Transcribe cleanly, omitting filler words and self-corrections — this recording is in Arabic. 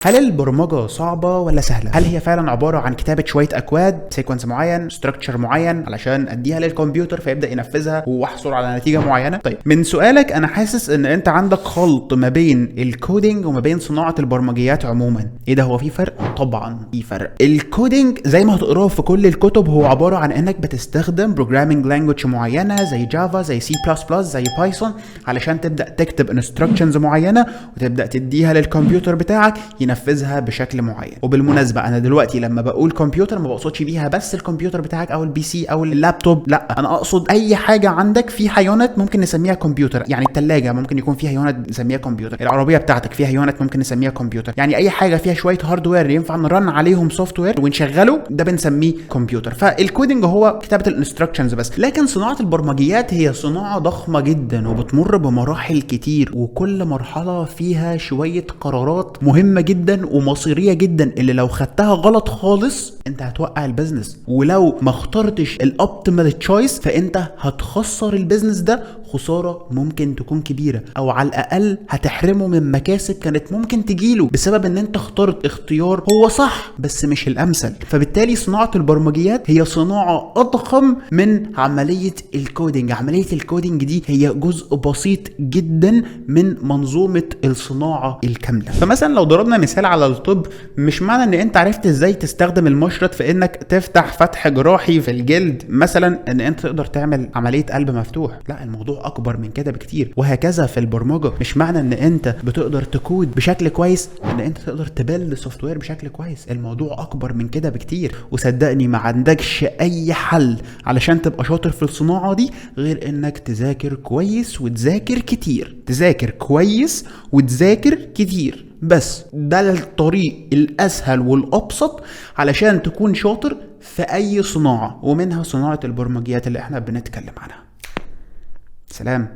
هل البرمجة صعبة ولا سهلة؟ هل هي فعلا عبارة عن كتابة شوية أكواد سيكونس معين ستراكشر معين علشان أديها للكمبيوتر فيبدأ ينفذها وأحصل على نتيجة معينة؟ طيب من سؤالك أنا حاسس إن أنت عندك خلط ما بين الكودينج وما بين صناعة البرمجيات عموما. إيه ده، هو في فرق؟ طبعا في فرق. الكودينج زي ما هتقراه في كل الكتب هو عبارة عن إنك بتستخدم بروجرامينج لانجويج معينة زي جافا زي سي بلس بلس زي بايثون علشان تبدأ تكتب انستراكشنز معينة وتبدأ تديها للكمبيوتر بتاعك ينفذها بشكل معين. وبالمناسبه انا دلوقتي لما بقول كمبيوتر ما بقصدش بيها بس الكمبيوتر بتاعك او البي سي او اللابتوب، لا انا اقصد اي حاجه عندك فيها يونت ممكن نسميها كمبيوتر. يعني الثلاجه ممكن يكون فيها يونت نسميها كمبيوتر، العربيه بتاعتك فيها يونت ممكن نسميها كمبيوتر. يعني اي حاجه فيها شويه هاردوير ينفع نرن عليهم سوفت وير ونشغله ده بنسميه كمبيوتر. فالكودينج هو كتابه الانستراكشنز بس، لكن صناعه البرمجيات هي صناعه ضخمه جدا وبتمر بمراحل كتير، وكل مرحله فيها شويه قرارات مهمه جدا ومصيريه جدا اللي لو خدتها غلط خالص انت هتوقع البيزنس، ولو ما اخترتش الاوبتيمال تشويس فانت هتخسر البيزنس ده خساره ممكن تكون كبيره، او على الاقل هتحرمه من مكاسب كانت ممكن تجيله بسبب ان انت اخترت اختيار هو صح بس مش الامثل. فبالتالي صناعه البرمجيات هي صناعه اضخم من عمليه الكودينج. عمليه الكودينج دي هي جزء بسيط جدا من منظومه الصناعه الكامله. فمثلا لو ضربنا مثال على الطب، مش معنى ان انت عرفت ازاي تستخدم المشرط في انك تفتح فتح جراحي في الجلد مثلا ان انت تقدر تعمل عمليه قلب مفتوح. لا، الموضوع اكبر من كده بكتير. وهكذا في البرمجه، مش معنى ان انت بتقدر تكود بشكل كويس ان انت تقدر تبلد سوفت وير بشكل كويس. الموضوع اكبر من كده بكتير، وصدقني ما عندكش اي حل علشان تبقى شاطر في الصناعه دي غير انك تذاكر كويس وتذاكر كتير. تذاكر كويس وتذاكر كتير، بس ده الطريق الاسهل والابسط علشان تكون شاطر في اي صناعه، ومنها صناعه البرمجيات اللي احنا بنتكلم عنها. سلام.